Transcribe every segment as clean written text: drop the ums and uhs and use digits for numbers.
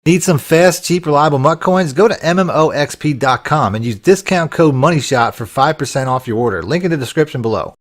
Need some fast, cheap, reliable MUT coins? Go to MMOXP.com and use discount code MONEYSHOT for 5% off your order. Link in the description below.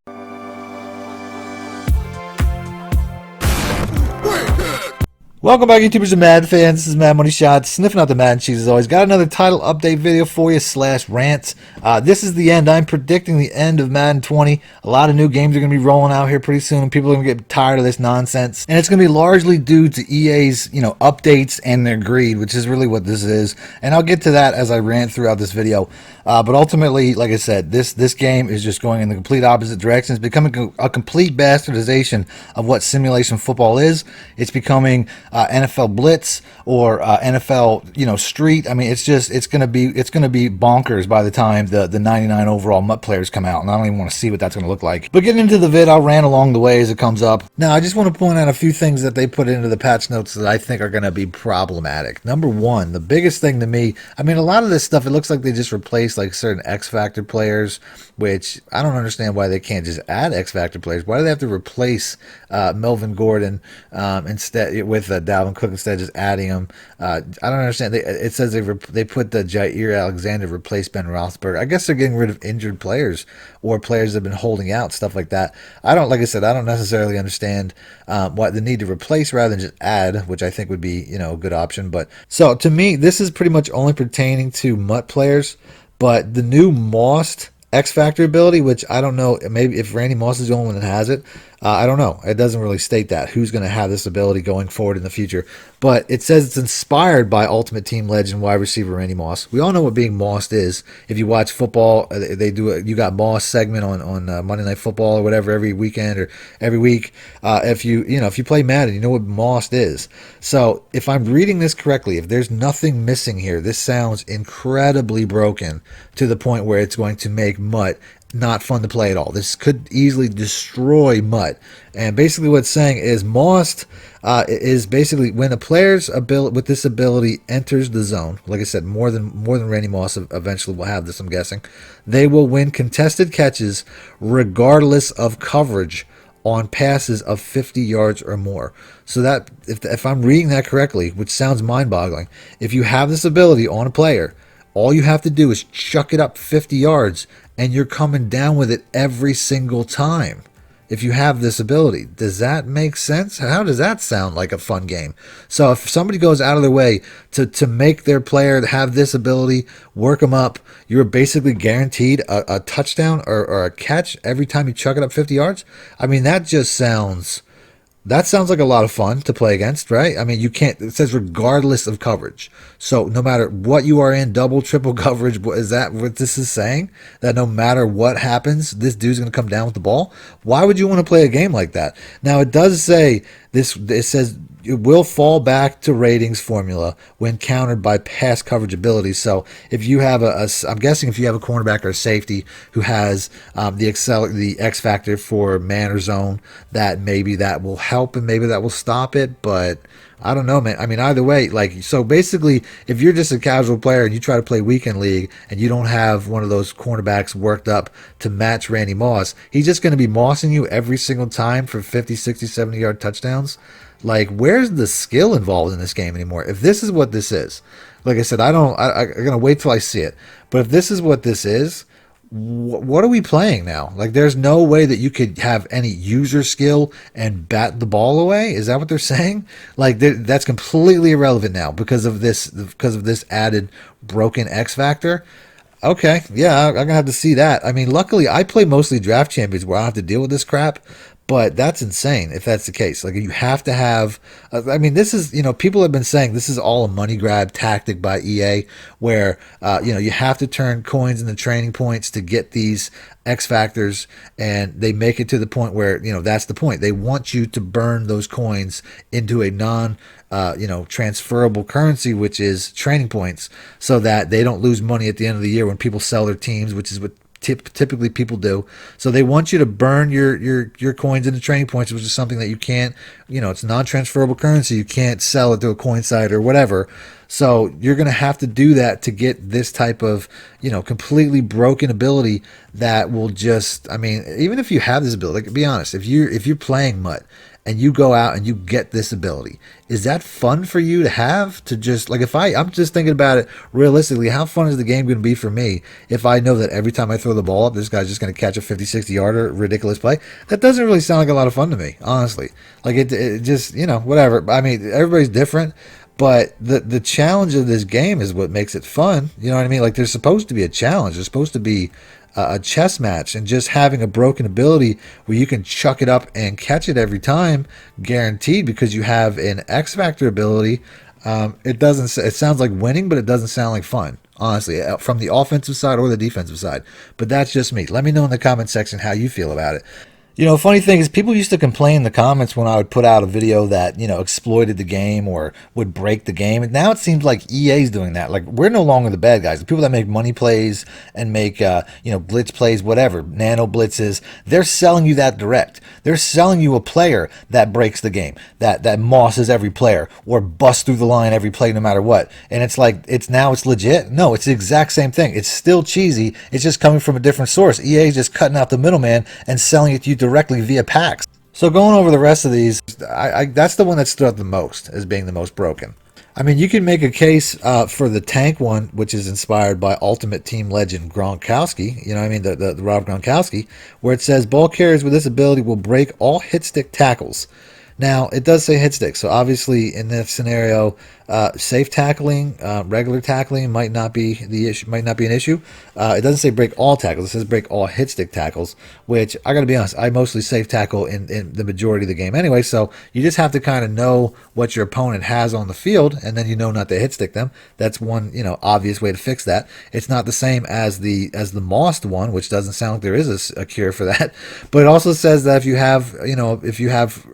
Welcome back, YouTubers and Madden fans. This is Mad Money Shot, sniffing out the Madden cheese as always. Got another title update video for you / rant. This is the end. I'm predicting the end of Madden 20. A lot of new games are going to be rolling out here pretty soon, and people are going to get tired of this nonsense. And it's going to be largely due to EA's, updates and their greed, which is really what this is. And I'll get to that as I rant throughout this video. But ultimately, like I said, this game is just going in the complete opposite direction. It's becoming a complete bastardization of what simulation football is. It's becoming NFL Blitz or NFL, Street. I mean, it's gonna be bonkers by the time the 99 overall MUT players come out, and I don't even want to see what that's gonna look like. But getting into the vid, I'll rant along the way as it comes up. Now, I just want to point out a few things that they put into the patch notes that I think are gonna be problematic. Number one, the biggest thing to me, I mean, a lot of this stuff, it looks like they just replaced like certain X Factor players, which I don't understand why they can't just add X Factor players. Why do they have to replace Melvin Gordon instead with Dalvin Cook instead of just adding him? I don't understand. It says they put the Jair Alexander replace Ben Roethlisberger. I guess they're getting rid of injured players or players that have been holding out, stuff like that. Like I said, I don't necessarily understand why the need to replace rather than just add, which I think would be a good option. But so to me, this is pretty much only pertaining to MUT players. But the new Mossed X Factor ability, which I don't know, maybe if Randy Moss is the only one that has it, I don't know. It doesn't really state that who's going to have this ability going forward in the future. But it says it's inspired by Ultimate Team legend wide receiver Randy Moss. We all know what being mossed is. If you watch football, they do it. You got Moss segment on Monday Night Football or whatever every weekend or every week. If you play Madden, you know what mossed is. So if I'm reading this correctly, if there's nothing missing here, this sounds incredibly broken to the point where it's going to make MUT not fun to play at all. This could easily destroy MUT. And basically what it's saying is Mossed is basically when a player's ability with this ability enters the zone. Like I said, more than Randy Moss eventually will have this, I'm guessing. They will win contested catches regardless of coverage on passes of 50 yards or more. So that if I'm reading that correctly, which sounds mind-boggling, if you have this ability on a player, all you have to do is chuck it up 50 yards and you're coming down with it every single time. If you have this ability, does that make sense? How does that sound like a fun game? So if somebody goes out of their way to make their player have this ability, work them up, you're basically guaranteed a touchdown or a catch every time you chuck it up 50 yards. I mean, that sounds like a lot of fun to play against, right? I mean, you can't, it says regardless of coverage. So no matter what you are in, double, triple coverage, is that what this is saying? That no matter what happens, this dude's going to come down with the ball? Why would you want to play a game like that? Now, it does say this, it says it will fall back to ratings formula when countered by pass coverage abilities. So if you have I'm guessing if you have a cornerback or a safety who has the X factor for man or zone, that maybe that will help and maybe that will stop it. But I don't know, man. I mean, either way, so basically, if you're just a casual player and you try to play weekend league and you don't have one of those cornerbacks worked up to match Randy Moss, he's just going to be mossing you every single time for 50, 60, 70-yard touchdowns. Like, where's the skill involved in this game anymore? If this is what this is, like I said, I'm going to wait till I see it. But if this is what this is, what are we playing now? Like, there's no way that you could have any user skill and bat the ball away. Is that what they're saying? Like, that's completely irrelevant now because of this added broken X factor. Okay, yeah, I'm going to have to see that. I mean, luckily, I play mostly draft champions where I don't have to deal with this crap. But that's insane if that's the case. Like, you have to have, I mean, this is, people have been saying this is all a money grab tactic by EA where, you have to turn coins into training points to get these X factors, and they make it to the point where, that's the point. They want you to burn those coins into a transferable currency, which is training points, so that they don't lose money at the end of the year when people sell their teams, which is what typically people do. So they want you to burn your coins into training points, which is something that you can't, it's non-transferable currency. You can't sell it to a coin site or whatever. So you're going to have to do that to get this type of, completely broken ability that will just, I mean, even if you have this ability, like, be honest, if you're playing MUT and you go out and you get this ability. Is that fun for you to have? To just like, if I'm just thinking about it realistically, how fun is the game going to be for me if I know that every time I throw the ball up, this guy's just going to catch a 50, 60 yarder, ridiculous play? That doesn't really sound like a lot of fun to me, honestly. Like it just, whatever. I mean, everybody's different. But the challenge of this game is what makes it fun. You know what I mean? Like, there's supposed to be a challenge. There's supposed to be a chess match, and just having a broken ability where you can chuck it up and catch it every time, guaranteed, because you have an X Factor ability. It sounds like winning, but it doesn't sound like fun, honestly, from the offensive side or the defensive side. But that's just me. Let me know in the comment section how you feel about it. Funny thing is, people used to complain in the comments when I would put out a video that, exploited the game or would break the game. And now it seems like EA's doing that. Like, we're no longer the bad guys. The people that make money plays and make, blitz plays, whatever, nano blitzes, they're selling you that direct. They're selling you a player that breaks the game, that mosses every player or busts through the line every play no matter what. And it's like, it's legit. No, it's the exact same thing. It's still cheesy. It's just coming from a different source. EA is just cutting out the middleman and selling it to you directly via packs. So going over the rest of these, that's the one that stood out the most as being the most broken. I mean, you can make a case for the tank one, which is inspired by Ultimate Team legend Gronkowski. The Rob Gronkowski, where it says ball carriers with this ability will break all hit stick tackles. Now, it does say hit stick, so obviously in this scenario, safe tackling, regular tackling might not be the issue. Might not be an issue. It doesn't say break all tackles. It says break all hit stick tackles, which I got to be honest, I mostly safe tackle in the majority of the game anyway. So you just have to kind of know what your opponent has on the field, and then you know not to hit stick them. That's one obvious way to fix that. It's not the same as the Mossed one, which doesn't sound like there is a cure for that. But it also says that if you have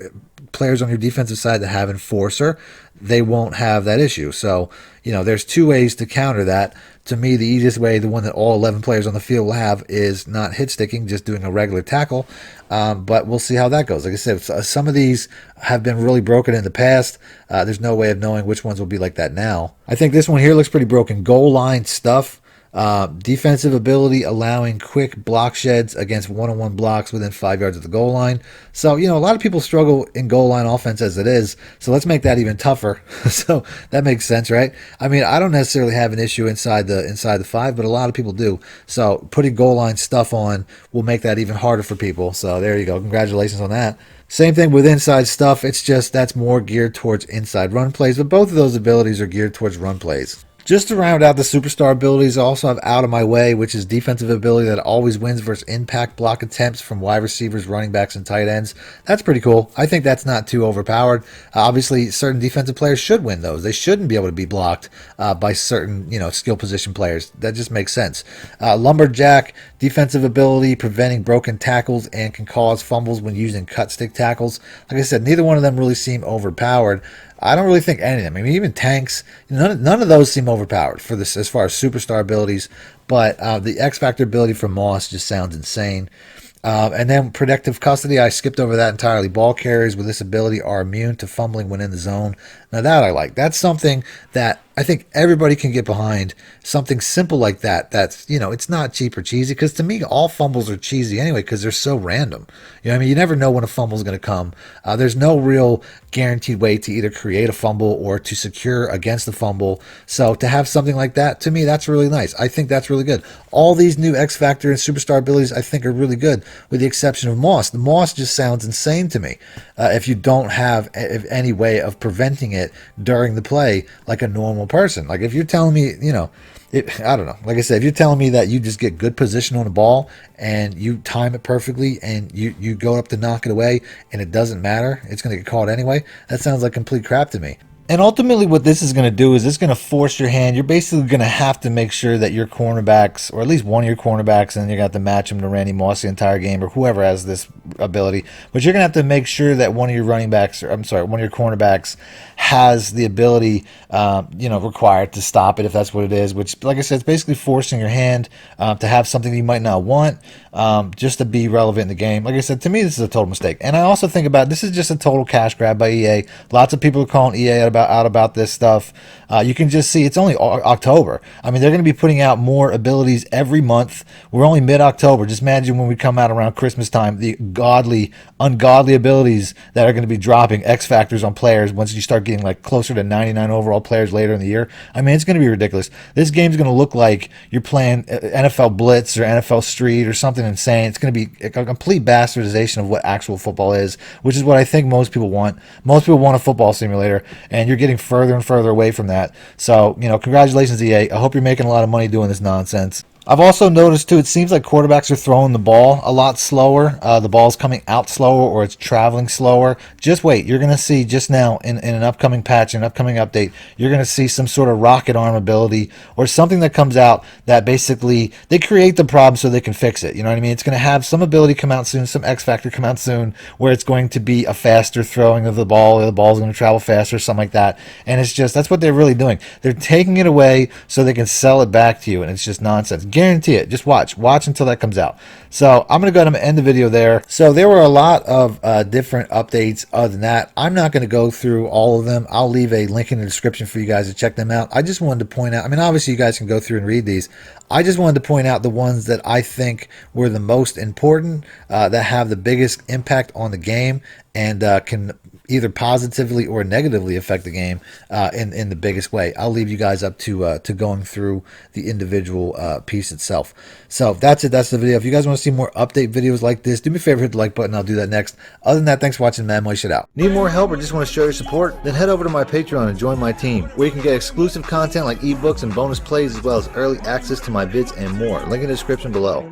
players on your defensive side that have enforcer, they won't have that issue. So, there's two ways to counter that. To me, the easiest way, the one that all 11 players on the field will have, is not hit sticking, just doing a regular tackle. But we'll see how that goes. Like I said, some of these have been really broken in the past. There's no way of knowing which ones will be like that now. I think this one here looks pretty broken. Goal line stuff. Defensive ability allowing quick block sheds against one-on-one blocks within 5 yards of the goal line. So, a lot of people struggle in goal line offense as it is. So let's make that even tougher. So that makes sense, right? I mean, I don't necessarily have an issue inside the 5, but a lot of people do. So putting goal line stuff on will make that even harder for people. So there you go. Congratulations on that. Same thing with inside stuff. It's just that's more geared towards inside run plays, but both of those abilities are geared towards run plays. Just to round out the superstar abilities, I also have Out of My Way, which is defensive ability that always wins versus impact block attempts from wide receivers, running backs, and tight ends. That's pretty cool. I think that's not too overpowered. Obviously, certain defensive players should win those. They shouldn't be able to be blocked by certain, skill position players. That just makes sense. Lumberjack, defensive ability, preventing broken tackles and can cause fumbles when using cut stick tackles. Like I said, neither one of them really seem overpowered. I don't really think any of them. I mean, even tanks, none of those seem overpowered for this as far as superstar abilities. But the X Factor ability from Moss just sounds insane. And then protective custody, I skipped over that entirely. Ball carriers with this ability are immune to fumbling when in the zone. Now that I like. That's something that I think everybody can get behind. Something simple like that. That's, it's not cheap or cheesy, because to me, all fumbles are cheesy anyway, because they're so random. You never know when a fumble is going to come. There's no real guaranteed way to either create a fumble or to secure against the fumble. So to have something like that, to me, that's really nice. I think that's really good. All these new X Factor and superstar abilities, I think, are really good, with the exception of Moss. The Moss just sounds insane to me. If you don't have any way of preventing it during the play like a normal person. Like if you're telling me, I don't know. Like I said, if you're telling me that you just get good position on the ball and you time it perfectly and you go up to knock it away and it doesn't matter, it's going to get caught anyway, that sounds like complete crap to me. And ultimately what this is going to do is it's going to force your hand. You're basically going to have to make sure that your cornerbacks, or at least one of your cornerbacks, and you're going to have to match them to Randy Moss the entire game, or whoever has this ability. But you're going to have to make sure that one of your one of your cornerbacks has the ability, required to stop it, if that's what it is. Which, like I said, it's basically forcing your hand to have something you might not want, just to be relevant in the game. Like I said, to me, this is a total mistake. And I also think about this is just a total cash grab by EA. Lots of people are calling EA out about out about this stuff, you can just see it's only October. I mean, they're going to be putting out more abilities every month. We're only mid-October. Just imagine when we come out around Christmas time, the ungodly abilities that are going to be dropping X factors on players once you start getting like closer to 99 overall players later in the year. I mean, it's going to be ridiculous. This game's going to look like you're playing NFL Blitz or NFL Street or something insane. It's going to be a complete bastardization of what actual football is, which is what I think most people want. Most people want a football simulator, and you're getting further and further away from that. So, congratulations, EA. I hope you're making a lot of money doing this nonsense. I've also noticed, too, it seems like quarterbacks are throwing the ball a lot slower. The ball's coming out slower, or it's traveling slower. Just wait. You're going to see just now in an upcoming patch, an upcoming update, you're going to see some sort of rocket arm ability or something that comes out that basically they create the problem so they can fix it. You know what I mean? It's going to have some ability come out soon, some X factor come out soon, where it's going to be a faster throwing of the ball, or the ball's going to travel faster, something like that. And it's just, that's what they're really doing. They're taking it away so they can sell it back to you, and it's just nonsense. Guarantee it. Just watch until that comes out. So I'm going to go ahead and end the video there. So there were a lot of different updates. Other than that, I'm not going to go through all of them. I'll leave a link in the description for you guys to check them out. I just wanted to point out, I mean, obviously you guys can go through and read these. I just wanted to point out the ones that I think were the most important, that have the biggest impact on the game, and can either positively or negatively affect the game in the biggest way. I'll leave you guys up to going through the individual piece itself. So that's it. That's the video. If you guys want to see more update videos like this, do me a favor, hit the like button. I'll do that next. Other than that, thanks for watching. MADDENMONEYSHOT out. Need more help or just want to show your support? Then head over to my Patreon and join my team, where you can get exclusive content like ebooks and bonus plays, as well as early access to my vids and more. Link in the description below.